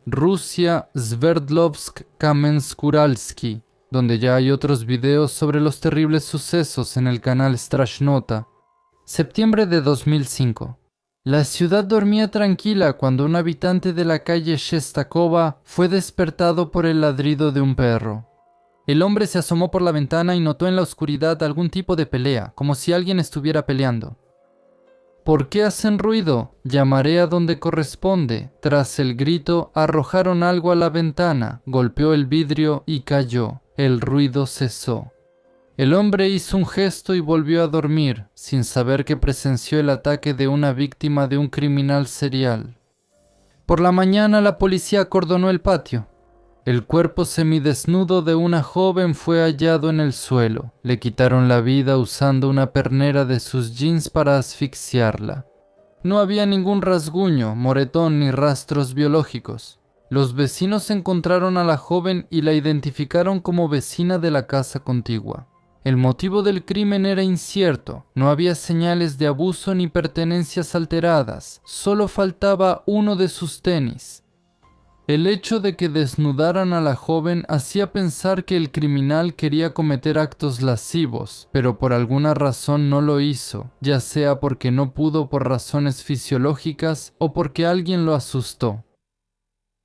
Rusia, Sverdlovsk-Kamensk-Uralsky, donde ya hay otros videos sobre los terribles sucesos en el canal Strashnota. Septiembre de 2005. La ciudad dormía tranquila cuando un habitante de la calle Shestakova fue despertado por el ladrido de un perro. El hombre se asomó por la ventana y notó en la oscuridad algún tipo de pelea, como si alguien estuviera peleando. ¿Por qué hacen ruido? Llamaré a donde corresponde. Tras el grito, arrojaron algo a la ventana, golpeó el vidrio y cayó. El ruido cesó. El hombre hizo un gesto y volvió a dormir, sin saber que presenció el ataque de una víctima de un criminal serial. Por la mañana la policía acordonó el patio. El cuerpo semidesnudo de una joven fue hallado en el suelo. Le quitaron la vida usando una pernera de sus jeans para asfixiarla. No había ningún rasguño, moretón ni rastros biológicos. Los vecinos encontraron a la joven y la identificaron como vecina de la casa contigua. El motivo del crimen era incierto, no había señales de abuso ni pertenencias alteradas, solo faltaba uno de sus tenis. El hecho de que desnudaran a la joven hacía pensar que el criminal quería cometer actos lascivos, pero por alguna razón no lo hizo, ya sea porque no pudo por razones fisiológicas o porque alguien lo asustó.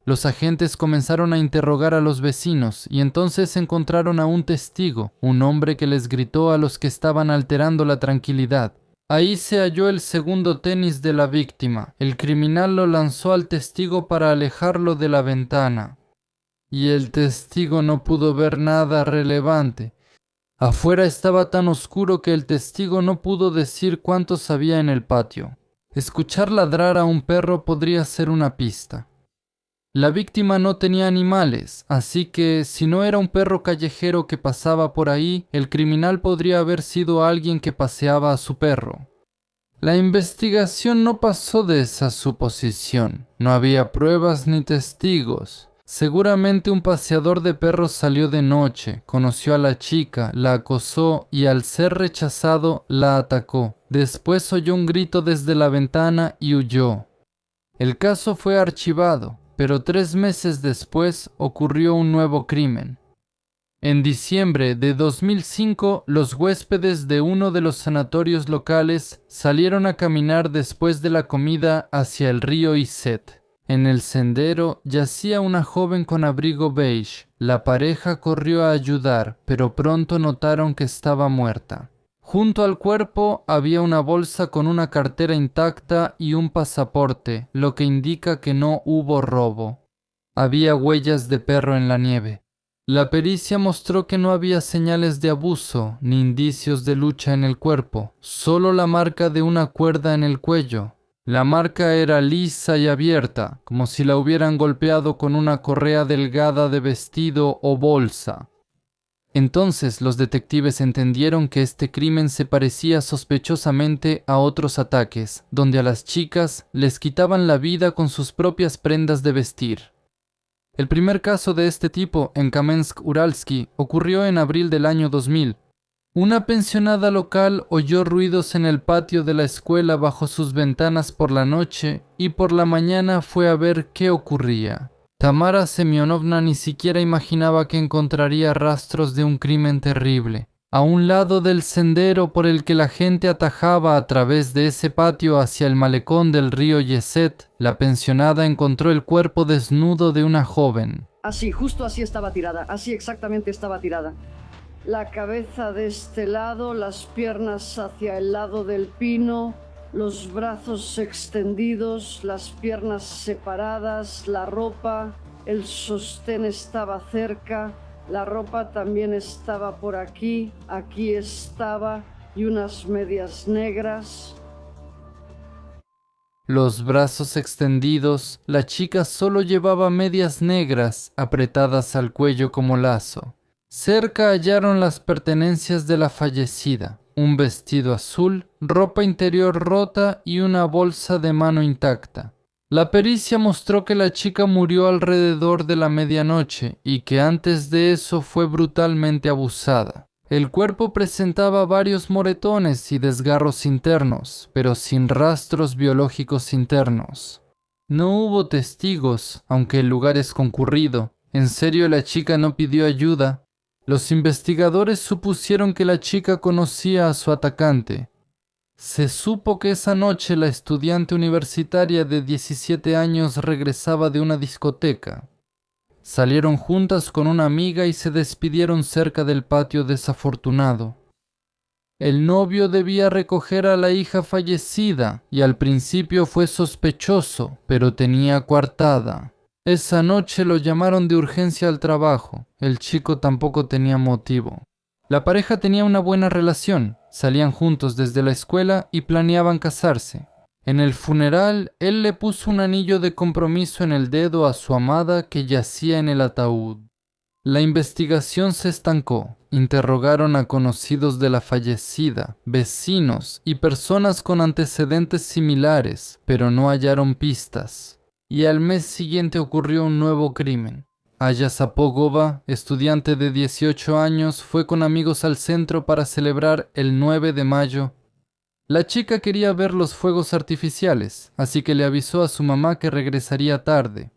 Los agentes comenzaron a interrogar a los vecinos y entonces encontraron a un testigo, un hombre que les gritó a los que estaban alterando la tranquilidad. Ahí se halló el segundo tenis de la víctima. El criminal lo lanzó al testigo para alejarlo de la ventana. Y el testigo no pudo ver nada relevante. Afuera estaba tan oscuro que el testigo no pudo decir cuántos había en el patio. Escuchar ladrar a un perro podría ser una pista. La víctima no tenía animales, así que si no era un perro callejero que pasaba por ahí, el criminal podría haber sido alguien que paseaba a su perro. La investigación no pasó de esa suposición. No había pruebas ni testigos. Seguramente un paseador de perros salió de noche, conoció a la chica, la acosó y al ser rechazado la atacó. Después oyó un grito desde la ventana y huyó. El caso fue archivado. Pero 3 meses después ocurrió un nuevo crimen. En diciembre de 2005, los huéspedes de uno de los sanatorios locales salieron a caminar después de la comida hacia el río Iset. En el sendero yacía una joven con abrigo beige. La pareja corrió a ayudar, pero pronto notaron que estaba muerta. Junto al cuerpo había una bolsa con una cartera intacta y un pasaporte, lo que indica que no hubo robo. Había huellas de perro en la nieve. La pericia mostró que no había señales de abuso ni indicios de lucha en el cuerpo, solo la marca de una cuerda en el cuello. La marca era lisa y abierta, como si la hubieran golpeado con una correa delgada de vestido o bolsa. Entonces los detectives entendieron que este crimen se parecía sospechosamente a otros ataques, donde a las chicas les quitaban la vida con sus propias prendas de vestir. El primer caso de este tipo en Kamensk-Uralsky ocurrió en abril del año 2000. Una pensionada local oyó ruidos en el patio de la escuela bajo sus ventanas por la noche y por la mañana fue a ver qué ocurría. Tamara Semyonovna ni siquiera imaginaba que encontraría rastros de un crimen terrible. A un lado del sendero por el que la gente atajaba a través de ese patio hacia el malecón del río Yeset, la pensionada encontró el cuerpo desnudo de una joven. Así, justo así estaba tirada, así exactamente estaba tirada. La cabeza de este lado, las piernas hacia el lado del pino, los brazos extendidos, las piernas separadas, la ropa, el sostén estaba cerca, la ropa también estaba por aquí, aquí estaba, y unas medias negras. Los brazos extendidos, la chica solo llevaba medias negras apretadas al cuello como lazo. Cerca hallaron las pertenencias de la fallecida. Un vestido azul, ropa interior rota y una bolsa de mano intacta. La pericia mostró que la chica murió alrededor de la medianoche y que antes de eso fue brutalmente abusada. El cuerpo presentaba varios moretones y desgarros internos, pero sin rastros biológicos internos. No hubo testigos, aunque el lugar es concurrido. En serio, la chica no pidió ayuda. Los investigadores supusieron que la chica conocía a su atacante. Se supo que esa noche la estudiante universitaria de 17 años regresaba de una discoteca. Salieron juntas con una amiga y se despidieron cerca del patio desafortunado. El novio debía recoger a la hija fallecida y al principio fue sospechoso, pero tenía coartada. Esa noche lo llamaron de urgencia al trabajo. El chico tampoco tenía motivo. La pareja tenía una buena relación, salían juntos desde la escuela y planeaban casarse. En el funeral, él le puso un anillo de compromiso en el dedo a su amada que yacía en el ataúd. La investigación se estancó. Interrogaron a conocidos de la fallecida, vecinos y personas con antecedentes similares, pero no hallaron pistas. Y al mes siguiente ocurrió un nuevo crimen. Aya Sapogova, estudiante de 18 años, fue con amigos al centro para celebrar el 9 de mayo. La chica quería ver los fuegos artificiales, así que le avisó a su mamá que regresaría tarde.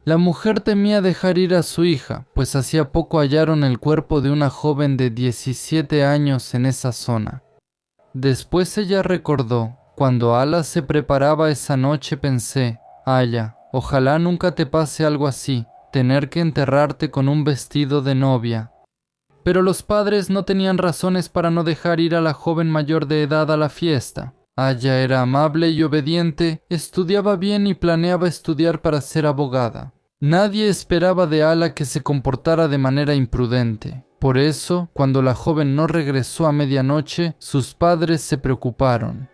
La mujer temía dejar ir a su hija, pues hacía poco hallaron el cuerpo de una joven de 17 años en esa zona. Después ella recordó, cuando Ala se preparaba esa noche pensé, Aya, ojalá nunca te pase algo así, tener que enterrarte con un vestido de novia. Pero los padres no tenían razones para no dejar ir a la joven mayor de edad a la fiesta. Aya era amable y obediente, estudiaba bien y planeaba estudiar para ser abogada. Nadie esperaba de Ala que se comportara de manera imprudente. Por eso, cuando la joven no regresó a medianoche, sus padres se preocuparon.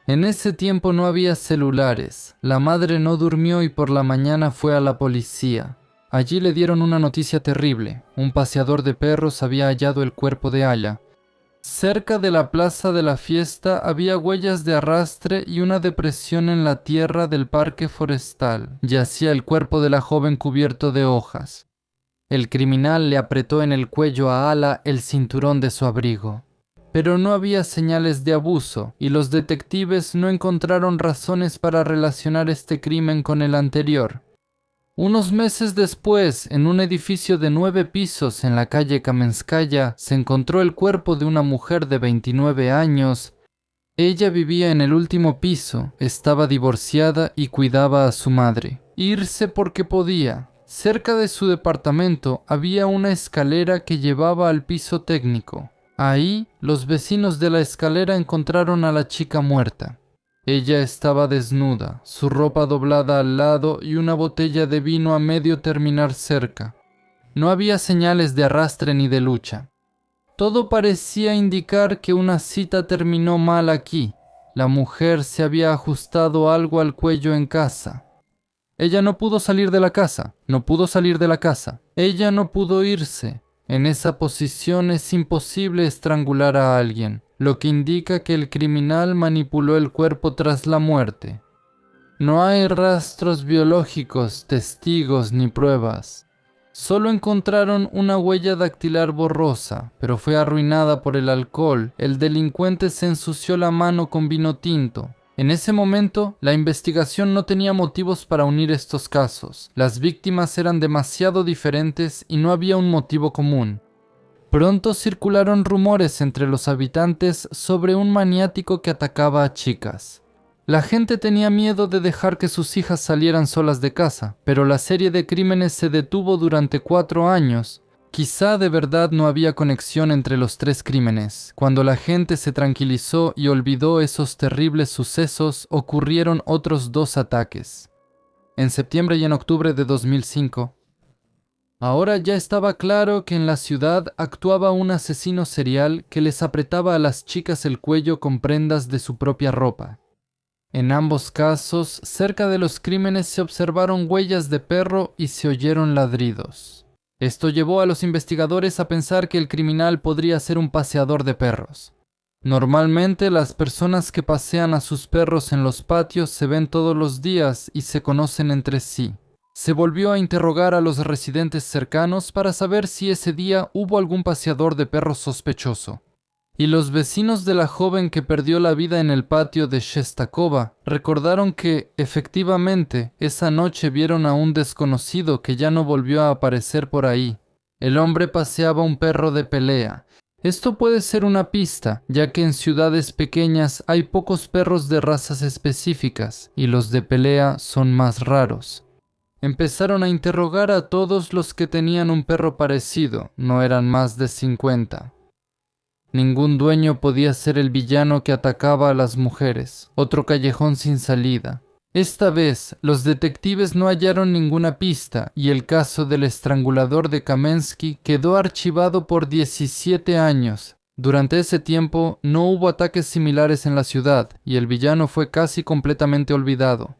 En ese tiempo no había celulares. La madre no durmió y por la mañana fue a la policía. Allí le dieron una noticia terrible. Un paseador de perros había hallado el cuerpo de Aya. Cerca de la plaza de la fiesta había huellas de arrastre y una depresión en la tierra del parque forestal. Yacía el cuerpo de la joven cubierto de hojas. El criminal le apretó en el cuello a Ala el cinturón de su abrigo. Pero no había señales de abuso y los detectives no encontraron razones para relacionar este crimen con el anterior. Unos meses después, en un edificio de 9 pisos en la calle Kamenskaya, se encontró el cuerpo de una mujer de 29 años. Ella vivía en el último piso, estaba divorciada y cuidaba a su madre. Irse porque podía. Cerca de su departamento había una escalera que llevaba al piso técnico. Ahí, los vecinos de la escalera encontraron a la chica muerta. Ella estaba desnuda, su ropa doblada al lado y una botella de vino a medio terminar cerca. No había señales de arrastre ni de lucha. Todo parecía indicar que una cita terminó mal aquí. La mujer se había ajustado algo al cuello en casa. Ella no pudo salir de la casa, no pudo salir de la casa. Ella no pudo irse. En esa posición es imposible estrangular a alguien, lo que indica que el criminal manipuló el cuerpo tras la muerte. No hay rastros biológicos, testigos ni pruebas. Solo encontraron una huella dactilar borrosa, pero fue arruinada por el alcohol. El delincuente se ensució la mano con vino tinto. En ese momento, la investigación no tenía motivos para unir estos casos. Las víctimas eran demasiado diferentes y no había un motivo común. Pronto circularon rumores entre los habitantes sobre un maniático que atacaba a chicas. La gente tenía miedo de dejar que sus hijas salieran solas de casa, pero la serie de crímenes se detuvo durante 4 años. Quizá de verdad no había conexión entre los 3 crímenes. Cuando la gente se tranquilizó y olvidó esos terribles sucesos, ocurrieron otros 2 ataques. En septiembre y en octubre de 2005. Ahora ya estaba claro que en la ciudad actuaba un asesino serial que les apretaba a las chicas el cuello con prendas de su propia ropa. En ambos casos, cerca de los crímenes se observaron huellas de perro y se oyeron ladridos. Esto llevó a los investigadores a pensar que el criminal podría ser un paseador de perros. Normalmente las personas que pasean a sus perros en los patios se ven todos los días y se conocen entre sí. Se volvió a interrogar a los residentes cercanos para saber si ese día hubo algún paseador de perros sospechoso. y los vecinos de la joven que perdió la vida en el patio de Shestakova recordaron que, efectivamente, esa noche vieron a un desconocido que ya no volvió a aparecer por ahí. El hombre paseaba un perro de pelea. Esto puede ser una pista, ya que en ciudades pequeñas hay pocos perros de razas específicas y los de pelea son más raros. Empezaron a interrogar a todos los que tenían un perro parecido, no eran más de 50. Ningún dueño podía ser el villano que atacaba a las mujeres, otro callejón sin salida. Esta vez, los detectives no hallaron ninguna pista y el caso del estrangulador de Kamensky quedó archivado por 17 años. Durante ese tiempo, no hubo ataques similares en la ciudad y el villano fue casi completamente olvidado.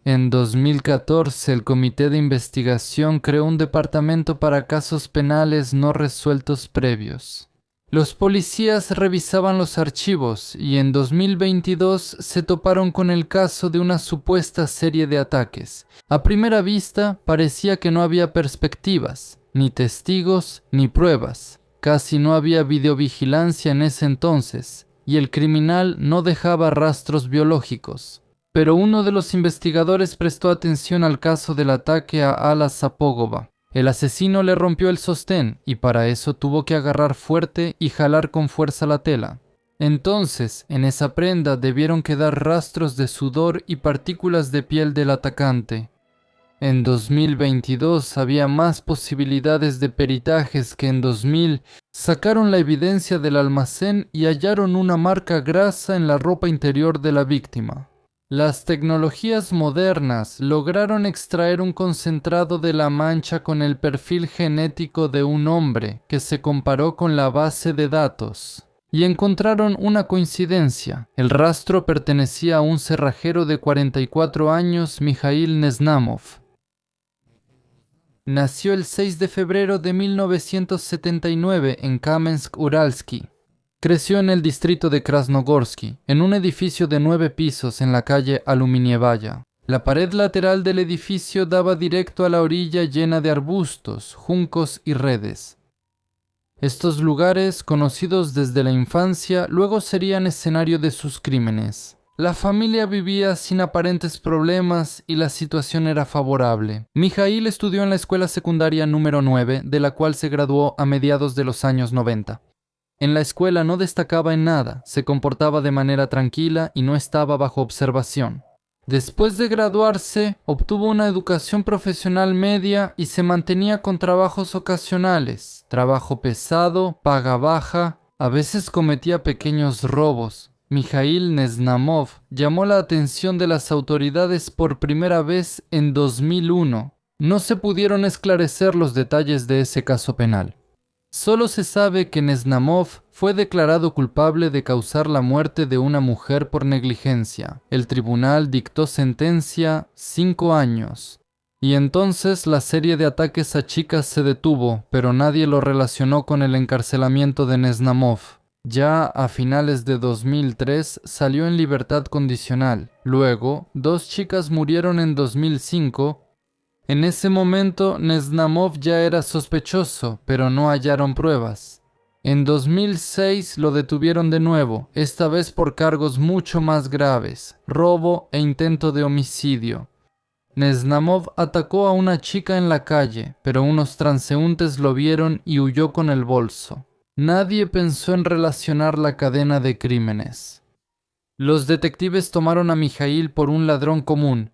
En 2014, el Comité de Investigación creó un departamento para casos penales no resueltos previos. Los policías revisaban los archivos y en 2022 se toparon con el caso de una supuesta serie de ataques. A primera vista parecía que no había perspectivas, ni testigos, ni pruebas. Casi no había videovigilancia en ese entonces y el criminal no dejaba rastros biológicos. Pero uno de los investigadores prestó atención al caso del ataque a Alla Sapogova. El asesino le rompió el sostén y para eso tuvo que agarrar fuerte y jalar con fuerza la tela. Entonces, en esa prenda debieron quedar rastros de sudor y partículas de piel del atacante. En 2022 había más posibilidades de peritajes que en 2000. Sacaron la evidencia del almacén y hallaron una marca grasa en la ropa interior de la víctima. Las tecnologías modernas lograron extraer un concentrado de la mancha con el perfil genético de un hombre que se comparó con la base de datos y encontraron una coincidencia. El rastro pertenecía a un cerrajero de 44 años, Mikhail Neznamov. Nació el 6 de febrero de 1979 en Kamensk-Uralsky. Creció en el distrito de Krasnogorsky, en un edificio de 9 pisos en la calle Aluminievaya. La pared lateral del edificio daba directo a la orilla llena de arbustos, juncos y redes. Estos lugares, conocidos desde la infancia, luego serían escenario de sus crímenes. La familia vivía sin aparentes problemas y la situación era favorable. Mikhail estudió en la escuela secundaria número 9, de la cual se graduó a mediados de los años 90. En la escuela no destacaba en nada, se comportaba de manera tranquila y no estaba bajo observación. Después de graduarse, obtuvo una educación profesional media y se mantenía con trabajos ocasionales, trabajo pesado, paga baja, a veces cometía pequeños robos. Mikhail Neznamov llamó la atención de las autoridades por primera vez en 2001. No se pudieron esclarecer los detalles de ese caso penal. Solo se sabe que Neznamov fue declarado culpable de causar la muerte de una mujer por negligencia. El tribunal dictó sentencia 5 años. Y entonces la serie de ataques a chicas se detuvo, pero nadie lo relacionó con el encarcelamiento de Neznamov. Ya a finales de 2003 salió en libertad condicional. Luego, 2 chicas murieron en 2005. En ese momento, Neznamov ya era sospechoso, pero no hallaron pruebas. En 2006 lo detuvieron de nuevo, esta vez por cargos mucho más graves, robo e intento de homicidio. Neznamov atacó a una chica en la calle, pero unos transeúntes lo vieron y huyó con el bolso. Nadie pensó en relacionar la cadena de crímenes. Los detectives tomaron a Mikhail por un ladrón común.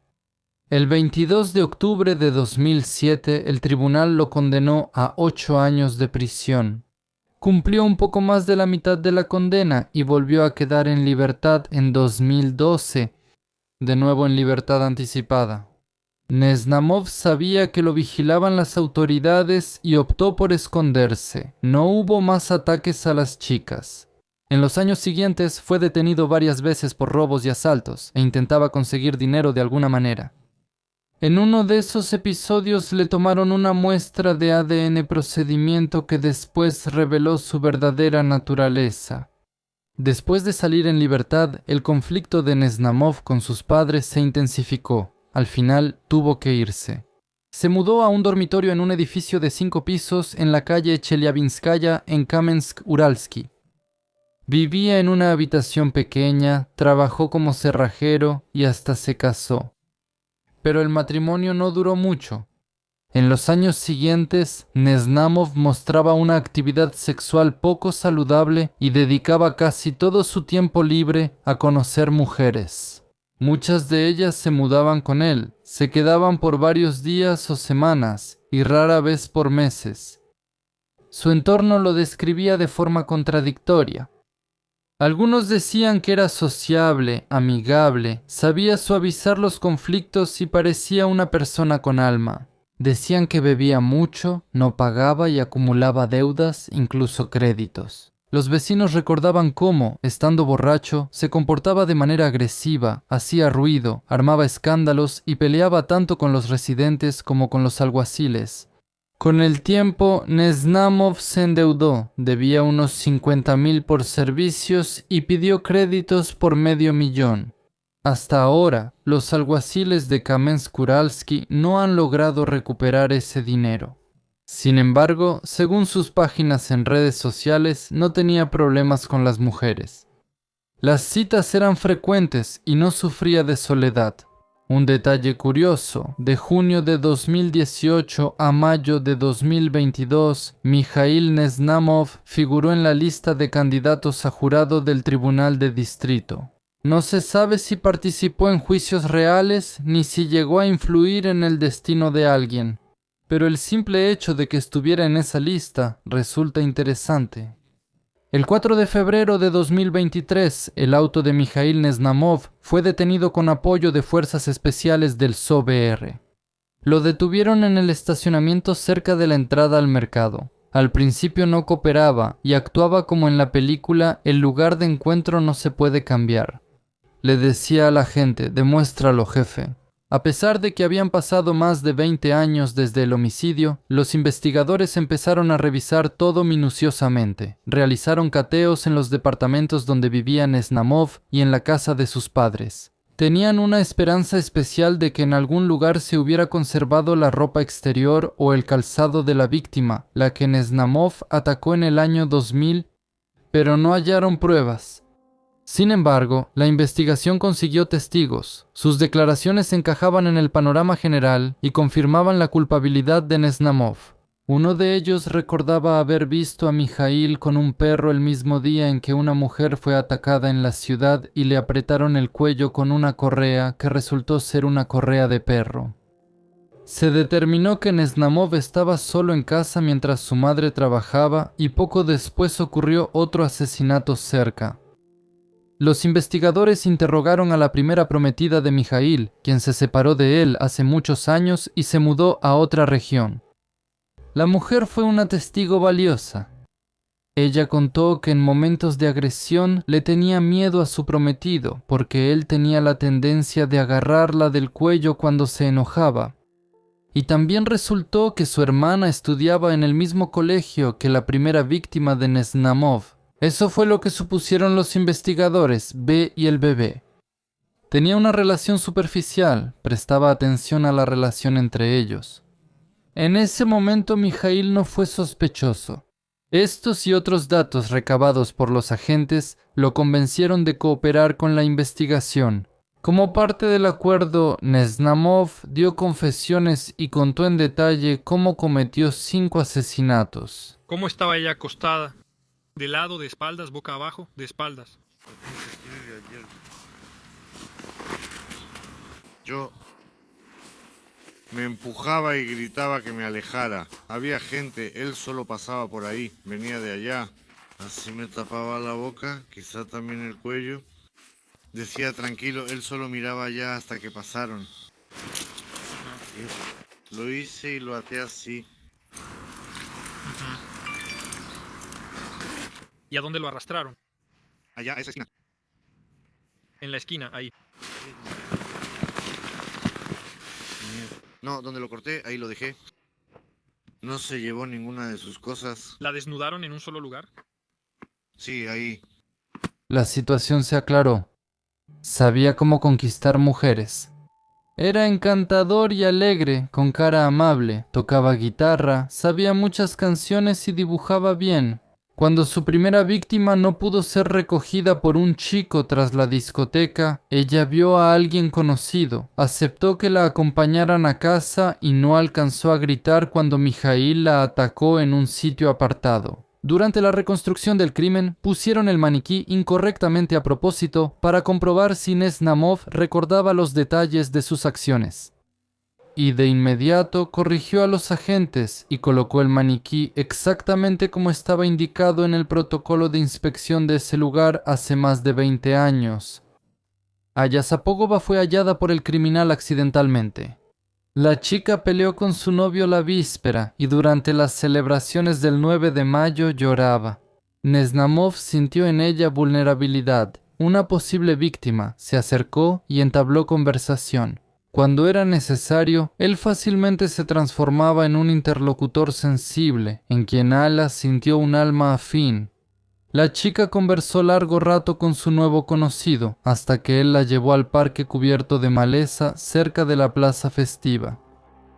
El 22 de octubre de 2007, el tribunal lo condenó a 8 años de prisión. Cumplió un poco más de la mitad de la condena y volvió a quedar en libertad en 2012, de nuevo en libertad anticipada. Neznamov sabía que lo vigilaban las autoridades y optó por esconderse. No hubo más ataques a las chicas. En los años siguientes fue detenido varias veces por robos y asaltos e intentaba conseguir dinero de alguna manera. En uno de esos episodios le tomaron una muestra de ADN procedimiento que después reveló su verdadera naturaleza. Después de salir en libertad, el conflicto de Neznamov con sus padres se intensificó. Al final tuvo que irse. Se mudó a un dormitorio en un edificio de 5 pisos en la calle Chelyabinskaya en Kamensk-Uralsky. Vivía en una habitación pequeña, trabajó como cerrajero y hasta se casó. Pero el matrimonio no duró mucho. En los años siguientes, Nesnamov mostraba una actividad sexual poco saludable y dedicaba casi todo su tiempo libre a conocer mujeres. Muchas de ellas se mudaban con él, se quedaban por varios días o semanas y rara vez por meses. Su entorno lo describía de forma contradictoria. Algunos decían que era sociable, amigable, sabía suavizar los conflictos y parecía una persona con alma. Decían que bebía mucho, no pagaba y acumulaba deudas, incluso créditos. Los vecinos recordaban cómo, estando borracho, se comportaba de manera agresiva, hacía ruido, armaba escándalos y peleaba tanto con los residentes como con los alguaciles. Con el tiempo, Nesnamov se endeudó, debía unos 50.000 por servicios y pidió créditos por $500,000. Hasta ahora, los alguaciles de Kamensky-Uralsky no han logrado recuperar ese dinero. Sin embargo, según sus páginas en redes sociales, no tenía problemas con las mujeres. Las citas eran frecuentes y no sufría de soledad. Un detalle curioso, de junio de 2018 a mayo de 2022, Mikhail Nesnamov figuró en la lista de candidatos a jurado del Tribunal de Distrito. No se sabe si participó en juicios reales ni si llegó a influir en el destino de alguien, pero el simple hecho de que estuviera en esa lista resulta interesante. El 4 de febrero de 2023, el auto de Mikhail Nesnamov fue detenido con apoyo de fuerzas especiales del SOBR. Lo detuvieron en el estacionamiento cerca de la entrada al mercado. Al principio no cooperaba y actuaba como en la película El lugar de encuentro no se puede cambiar. Le decía a la gente, demuéstralo, jefe. A pesar de que habían pasado más de 20 años desde el homicidio, los investigadores empezaron a revisar todo minuciosamente. Realizaron cateos en los departamentos donde vivía Nesnamov y en la casa de sus padres. Tenían una esperanza especial de que en algún lugar se hubiera conservado la ropa exterior o el calzado de la víctima, la que Nesnamov atacó en el año 2000, pero no hallaron pruebas. Sin embargo, la investigación consiguió testigos. Sus declaraciones encajaban en el panorama general y confirmaban la culpabilidad de Nesnamov. Uno de ellos recordaba haber visto a Mikhail con un perro el mismo día en que una mujer fue atacada en la ciudad y le apretaron el cuello con una correa que resultó ser una correa de perro. Se determinó que Nesnamov estaba solo en casa mientras su madre trabajaba y poco después ocurrió otro asesinato cerca. Los investigadores interrogaron a la primera prometida de Mikhail, quien se separó de él hace muchos años y se mudó a otra región. La mujer fue una testigo valiosa. Ella contó que en momentos de agresión le tenía miedo a su prometido, porque él tenía la tendencia de agarrarla del cuello cuando se enojaba. Y también resultó que su hermana estudiaba en el mismo colegio que la primera víctima de Nesnamov. Eso fue lo que supusieron los investigadores, B y el bebé. Tenía una relación superficial, prestaba atención a la relación entre ellos. En ese momento Mikhail no fue sospechoso. Estos y otros datos recabados por los agentes lo convencieron de cooperar con la investigación. Como parte del acuerdo, Nesnamov dio confesiones y contó en detalle cómo cometió 5 asesinatos. ¿Cómo estaba ella acostada? ¿De lado, de espaldas, boca abajo? De espaldas. Yo me empujaba y gritaba que me alejara. Había gente, él solo pasaba por ahí, venía de allá. Así me tapaba la boca, quizá también el cuello. Decía tranquilo, él solo miraba allá hasta que pasaron. Lo hice y lo até así. ¿Y a dónde lo arrastraron? Allá, a esa esquina. En la esquina, ahí. No, donde lo corté, ahí lo dejé. No se llevó ninguna de sus cosas. ¿La desnudaron en un solo lugar? Sí, ahí. La situación se aclaró. Sabía cómo conquistar mujeres. Era encantador y alegre, con cara amable, tocaba guitarra, sabía muchas canciones y dibujaba bien. Cuando su primera víctima no pudo ser recogida por un chico tras la discoteca, ella vio a alguien conocido, aceptó que la acompañaran a casa y no alcanzó a gritar cuando Mijaíl la atacó en un sitio apartado. Durante la reconstrucción del crimen, pusieron el maniquí incorrectamente a propósito para comprobar si Nesnamov recordaba los detalles de sus acciones. Y de inmediato corrigió a los agentes y colocó el maniquí exactamente como estaba indicado en el protocolo de inspección de ese lugar hace más de 20 años. Aya Sapogova fue hallada por el criminal accidentalmente. La chica peleó con su novio la víspera y durante las celebraciones del 9 de mayo lloraba. Nesnamov sintió en ella vulnerabilidad. Una posible víctima se acercó y entabló conversación. Cuando era necesario, él fácilmente se transformaba en un interlocutor sensible, en quien Ala sintió un alma afín. La chica conversó largo rato con su nuevo conocido, hasta que él la llevó al parque cubierto de maleza cerca de la plaza festiva.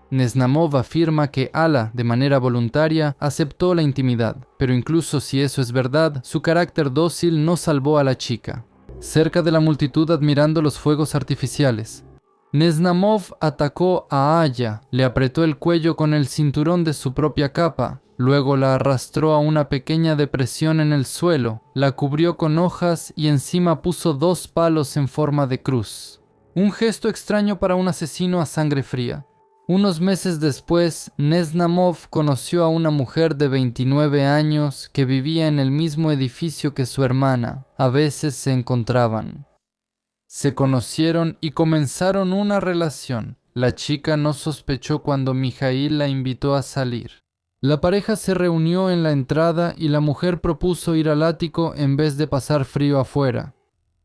Nesnamov afirma que Ala, de manera voluntaria, aceptó la intimidad, pero incluso si eso es verdad, su carácter dócil no salvó a la chica. Cerca de la multitud admirando los fuegos artificiales, Nesnamov atacó a Aya, le apretó el cuello con el cinturón de su propia capa, luego la arrastró a una pequeña depresión en el suelo, la cubrió con hojas y encima puso 2 palos en forma de cruz. Un gesto extraño para un asesino a sangre fría. Unos meses después, Nesnamov conoció a una mujer de 29 años que vivía en el mismo edificio que su hermana. A veces se encontraban. Se conocieron y comenzaron una relación. La chica no sospechó cuando Mijaíl la invitó a salir. La pareja se reunió en la entrada y la mujer propuso ir al ático en vez de pasar frío afuera.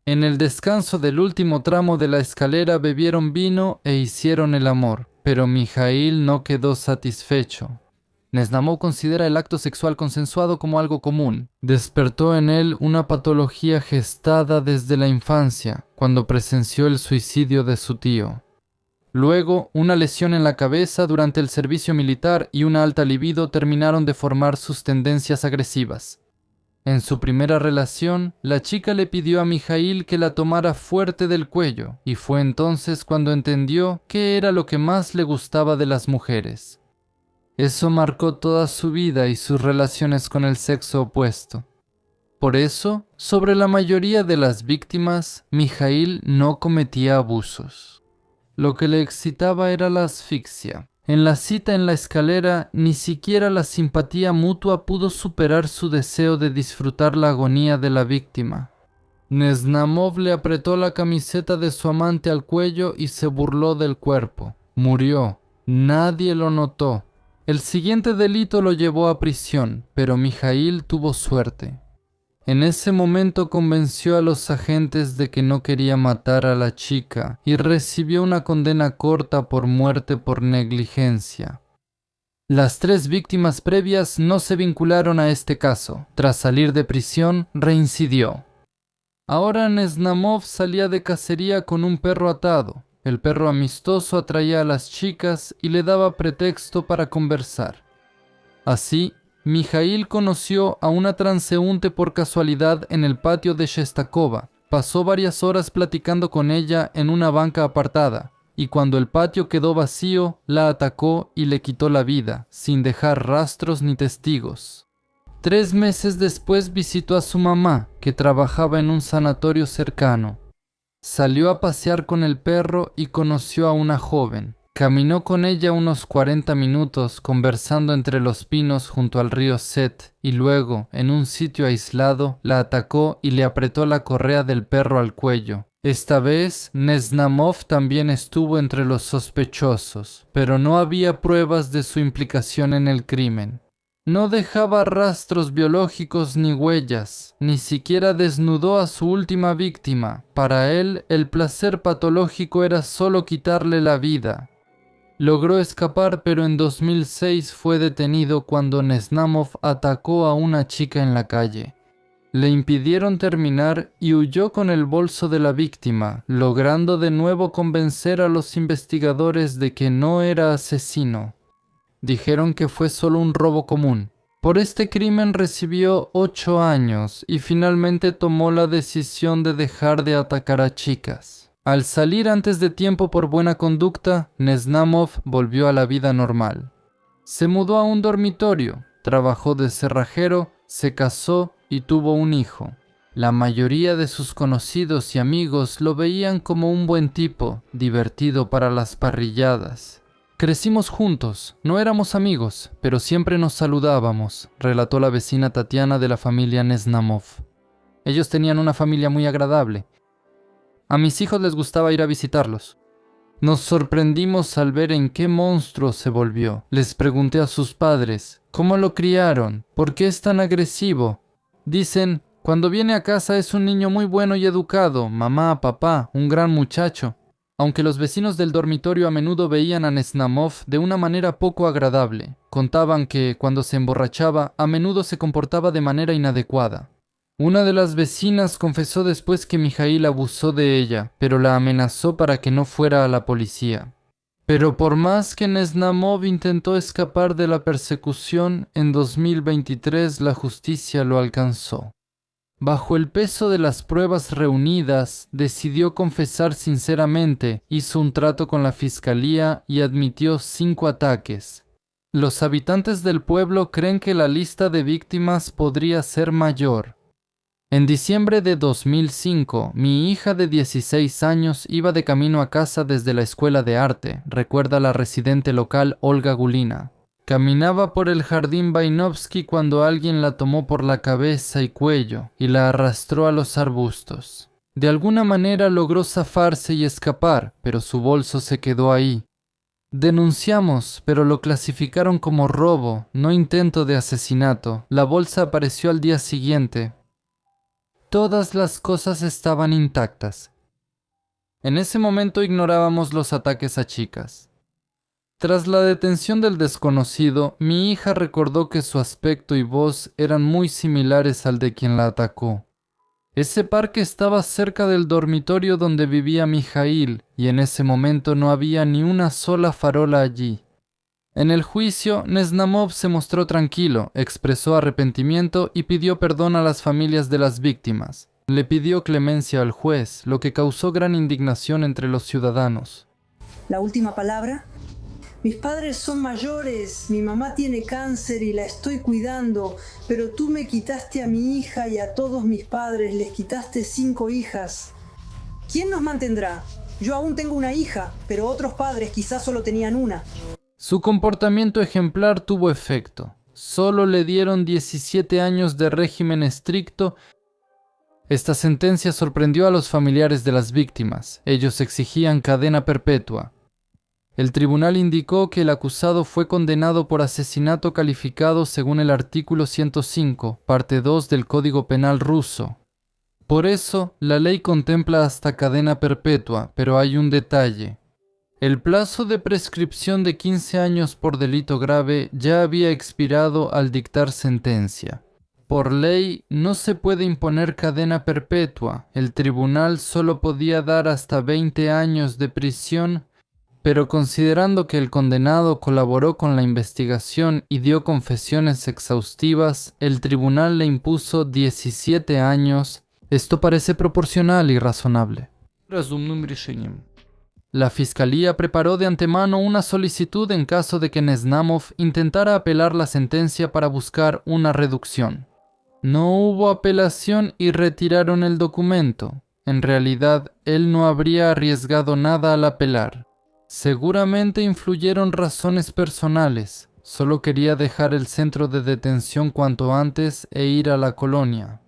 En el descanso del último tramo de la escalera bebieron vino e hicieron el amor, pero Mijaíl no quedó satisfecho. Nesnamov considera el acto sexual consensuado como algo común. Despertó en él una patología gestada desde la infancia, cuando presenció el suicidio de su tío. Luego, una lesión en la cabeza durante el servicio militar y una alta libido terminaron de formar sus tendencias agresivas. En su primera relación, la chica le pidió a Mijaíl que la tomara fuerte del cuello, y fue entonces cuando entendió qué era lo que más le gustaba de las mujeres. Eso marcó toda su vida y sus relaciones con el sexo opuesto. Por eso, sobre la mayoría de las víctimas, Mijaíl no cometía abusos. Lo que le excitaba era la asfixia. En la cita en la escalera, ni siquiera la simpatía mutua pudo superar su deseo de disfrutar la agonía de la víctima. Nesnamov le apretó la camiseta de su amante al cuello y se burló del cuerpo. Murió. Nadie lo notó. El siguiente delito lo llevó a prisión, pero Mijaíl tuvo suerte. En ese momento convenció a los agentes de que no quería matar a la chica y recibió una condena corta por muerte por negligencia. Las 3 víctimas previas no se vincularon a este caso. Tras salir de prisión, reincidió. Ahora Nesnamov salía de cacería con un perro atado. El perro amistoso atraía a las chicas y le daba pretexto para conversar. Así, Mijaíl conoció a una transeúnte por casualidad en el patio de Shestakova. Pasó varias horas platicando con ella en una banca apartada, y cuando el patio quedó vacío, la atacó y le quitó la vida, sin dejar rastros ni testigos. 3 meses después visitó a su mamá, que trabajaba en un sanatorio cercano. Salió a pasear con el perro y conoció a una joven. Caminó con ella unos 40 minutos conversando entre los pinos junto al río Set y luego, en un sitio aislado, la atacó y le apretó la correa del perro al cuello. Esta vez, Nesnamov también estuvo entre los sospechosos, pero no había pruebas de su implicación en el crimen. No dejaba rastros biológicos ni huellas, ni siquiera desnudó a su última víctima. Para él, el placer patológico era solo quitarle la vida. Logró escapar, pero en 2006 fue detenido cuando Nesnamov atacó a una chica en la calle. Le impidieron terminar y huyó con el bolso de la víctima, logrando de nuevo convencer a los investigadores de que no era asesino. Dijeron que fue solo un robo común, Por este crimen recibió 8 años y finalmente tomó la decisión de dejar de atacar a chicas. Al salir antes de tiempo por buena conducta, Neznamov volvió a la vida normal. Se mudó a un dormitorio, trabajó de cerrajero, se casó y tuvo un hijo. La mayoría de sus conocidos y amigos lo veían como un buen tipo, divertido para las parrilladas. Crecimos juntos, no éramos amigos, pero siempre nos saludábamos, relató la vecina Tatiana de la familia Neznamov. Ellos tenían una familia muy agradable. A mis hijos les gustaba ir a visitarlos. Nos sorprendimos al ver en qué monstruo se volvió. Les pregunté a sus padres, ¿cómo lo criaron? ¿Por qué es tan agresivo? Dicen, cuando viene a casa es un niño muy bueno y educado, mamá, papá, un gran muchacho. Aunque los vecinos del dormitorio a menudo veían a Neznamov de una manera poco agradable, contaban que, cuando se emborrachaba, a menudo se comportaba de manera inadecuada. Una de las vecinas confesó después que Mijaíl abusó de ella, pero la amenazó para que no fuera a la policía. Pero por más que Neznamov intentó escapar de la persecución, en 2023 la justicia lo alcanzó. Bajo el peso de las pruebas reunidas, decidió confesar sinceramente, hizo un trato con la fiscalía y admitió 5 ataques. Los habitantes del pueblo creen que la lista de víctimas podría ser mayor. En diciembre de 2005, mi hija de 16 años iba de camino a casa desde la escuela de arte, recuerda la residente local Olga Gulina. Caminaba por el jardín Vainovsky cuando alguien la tomó por la cabeza y cuello y la arrastró a los arbustos. De alguna manera logró zafarse y escapar, pero su bolso se quedó ahí. Denunciamos, pero lo clasificaron como robo, no intento de asesinato. La bolsa apareció al día siguiente. Todas las cosas estaban intactas. En ese momento ignorábamos los ataques a chicas. Tras la detención del desconocido, mi hija recordó que su aspecto y voz eran muy similares al de quien la atacó. Ese parque estaba cerca del dormitorio donde vivía Mijaíl y en ese momento no había ni una sola farola allí. En el juicio, Neznamov se mostró tranquilo, expresó arrepentimiento y pidió perdón a las familias de las víctimas. Le pidió clemencia al juez, lo que causó gran indignación entre los ciudadanos. La última palabra. Mis padres son mayores, mi mamá tiene cáncer y la estoy cuidando, pero tú me quitaste a mi hija y a todos mis padres, les quitaste 5 hijas. ¿Quién nos mantendrá? Yo aún tengo una hija, pero otros padres quizás solo tenían una. Su comportamiento ejemplar tuvo efecto. Solo le dieron 17 años de régimen estricto. Esta sentencia sorprendió a los familiares de las víctimas. Ellos exigían cadena perpetua. El tribunal indicó que el acusado fue condenado por asesinato calificado según el artículo 105, parte 2 del Código Penal ruso. Por eso, la ley contempla hasta cadena perpetua, pero hay un detalle. El plazo de prescripción de 15 años por delito grave ya había expirado al dictar sentencia. Por ley, no se puede imponer cadena perpetua. El tribunal solo podía dar hasta 20 años de prisión, pero considerando que el condenado colaboró con la investigación y dio confesiones exhaustivas, el tribunal le impuso 17 años. Esto parece proporcional y razonable. La fiscalía preparó de antemano una solicitud en caso de que Neznamov intentara apelar la sentencia para buscar una reducción. No hubo apelación y retiraron el documento. En realidad, él no habría arriesgado nada al apelar. Seguramente influyeron razones personales. Solo quería dejar el centro de detención cuanto antes e ir a la colonia.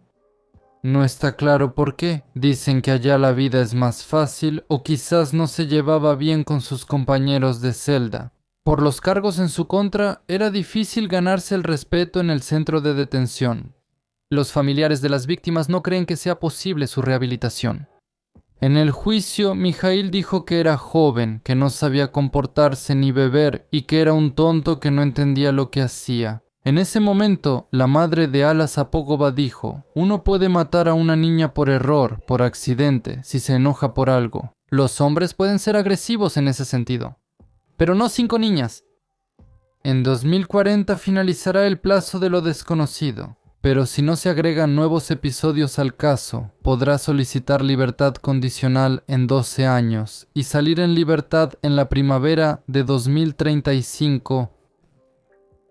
No está claro por qué. Dicen que allá la vida es más fácil o quizás no se llevaba bien con sus compañeros de celda. Por los cargos en su contra, era difícil ganarse el respeto en el centro de detención. Los familiares de las víctimas no creen que sea posible su rehabilitación. En el juicio, Mijaíl dijo que era joven, que no sabía comportarse ni beber y que era un tonto que no entendía lo que hacía. En ese momento, la madre de Ala Zapogova dijo: uno puede matar a una niña por error, por accidente, si se enoja por algo. Los hombres pueden ser agresivos en ese sentido. Pero no 5 niñas. En 2040 finalizará el plazo de lo desconocido, pero si no se agregan nuevos episodios al caso, podrá solicitar libertad condicional en 12 años y salir en libertad en la primavera de 2035.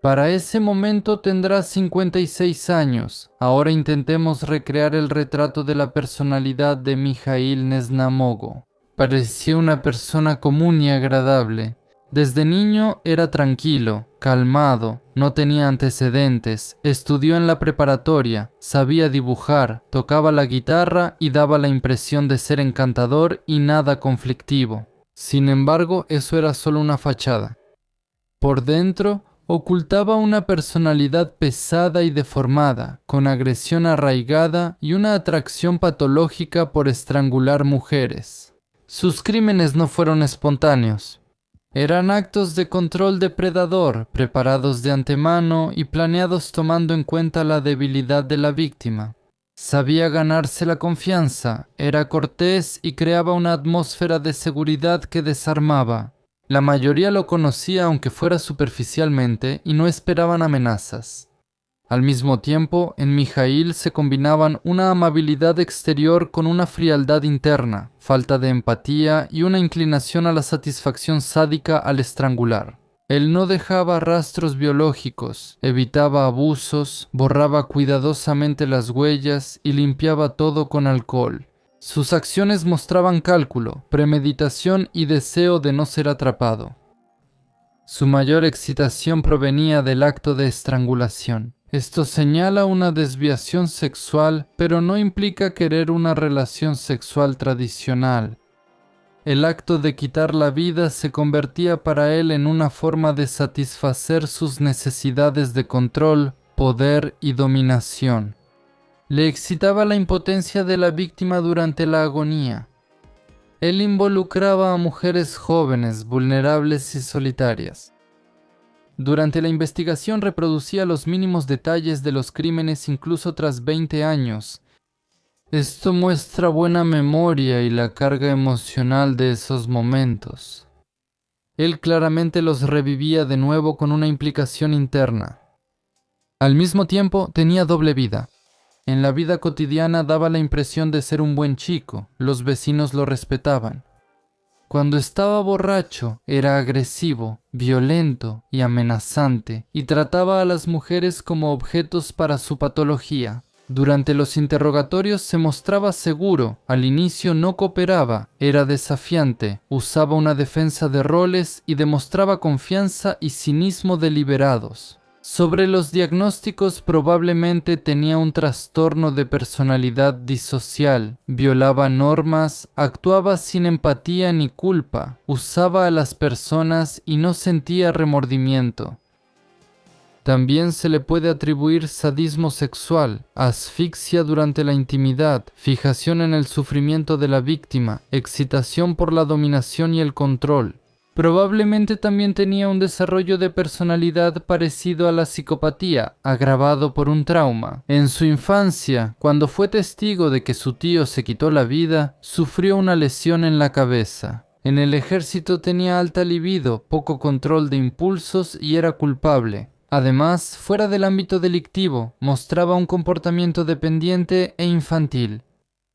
Para ese momento tendrá 56 años. Ahora intentemos recrear el retrato de la personalidad de Mijaíl Nesnamogo. Parecía una persona común y agradable. Desde niño era tranquilo, calmado, no tenía antecedentes, estudió en la preparatoria, sabía dibujar, tocaba la guitarra y daba la impresión de ser encantador y nada conflictivo. Sin embargo, eso era solo una fachada. Por dentro, ocultaba una personalidad pesada y deformada, con agresión arraigada y una atracción patológica por estrangular mujeres. Sus crímenes no fueron espontáneos. Eran actos de control depredador, preparados de antemano y planeados tomando en cuenta la debilidad de la víctima. Sabía ganarse la confianza, era cortés y creaba una atmósfera de seguridad que desarmaba. La mayoría lo conocía aunque fuera superficialmente y no esperaban amenazas. Al mismo tiempo, en Mijaíl se combinaban una amabilidad exterior con una frialdad interna, falta de empatía y una inclinación a la satisfacción sádica al estrangular. Él no dejaba rastros biológicos, evitaba abusos, borraba cuidadosamente las huellas y limpiaba todo con alcohol. Sus acciones mostraban cálculo, premeditación y deseo de no ser atrapado. Su mayor excitación provenía del acto de estrangulación. Esto señala una desviación sexual, pero no implica querer una relación sexual tradicional. El acto de quitar la vida se convertía para él en una forma de satisfacer sus necesidades de control, poder y dominación. Le excitaba la impotencia de la víctima durante la agonía. Él involucraba a mujeres jóvenes, vulnerables y solitarias. Durante la investigación reproducía los mínimos detalles de los crímenes incluso tras 20 años. Esto muestra buena memoria y la carga emocional de esos momentos. Él claramente los revivía de nuevo con una implicación interna. Al mismo tiempo, tenía doble vida. En la vida cotidiana daba la impresión de ser un buen chico, los vecinos lo respetaban. Cuando estaba borracho, era agresivo, violento y amenazante, y trataba a las mujeres como objetos para su patología. Durante los interrogatorios se mostraba seguro, al inicio no cooperaba, era desafiante, usaba una defensa de roles y demostraba confianza y cinismo deliberados. Sobre los diagnósticos, probablemente tenía un trastorno de personalidad disocial, violaba normas, actuaba sin empatía ni culpa, usaba a las personas y no sentía remordimiento. También se le puede atribuir sadismo sexual, asfixia durante la intimidad, fijación en el sufrimiento de la víctima, excitación por la dominación y el control. Probablemente también tenía un desarrollo de personalidad parecido a la psicopatía, agravado por un trauma. En su infancia, cuando fue testigo de que su tío se quitó la vida, sufrió una lesión en la cabeza. En el ejército tenía alta libido, poco control de impulsos y era culpable. Además, fuera del ámbito delictivo, mostraba un comportamiento dependiente e infantil.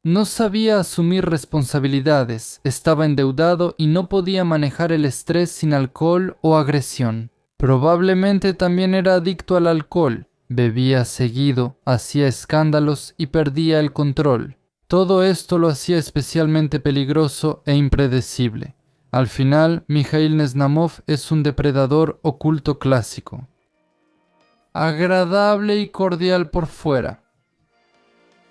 No sabía asumir responsabilidades, estaba endeudado y no podía manejar el estrés sin alcohol o agresión. Probablemente también era adicto al alcohol, bebía seguido, hacía escándalos y perdía el control. Todo esto lo hacía especialmente peligroso e impredecible. Al final, Mijaíl Nesnamov es un depredador oculto clásico. Agradable y cordial por fuera.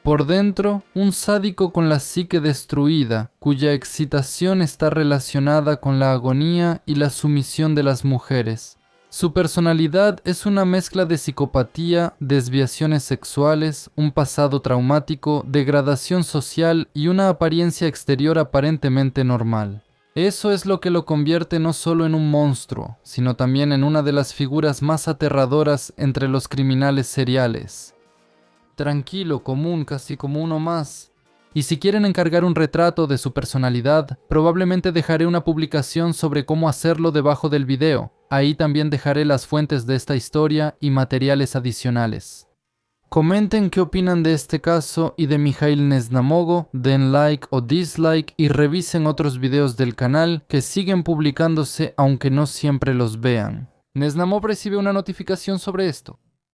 Por dentro, un sádico con la psique destruida, cuya excitación está relacionada con la agonía y la sumisión de las mujeres. Su personalidad es una mezcla de psicopatía, desviaciones sexuales, un pasado traumático, degradación social y una apariencia exterior aparentemente normal. Eso es lo que lo convierte no solo en un monstruo, sino también en una de las figuras más aterradoras entre los criminales seriales. Tranquilo, común, casi como uno más. Y si quieren encargar un retrato de su personalidad, probablemente dejaré una publicación sobre cómo hacerlo debajo del video. Ahí también dejaré las fuentes de esta historia y materiales adicionales. Comenten qué opinan de este caso y de Mikhail Nesnamogo, den like o dislike y revisen otros videos del canal que siguen publicándose aunque no siempre los vean. Nesnamov recibe una notificación sobre esto.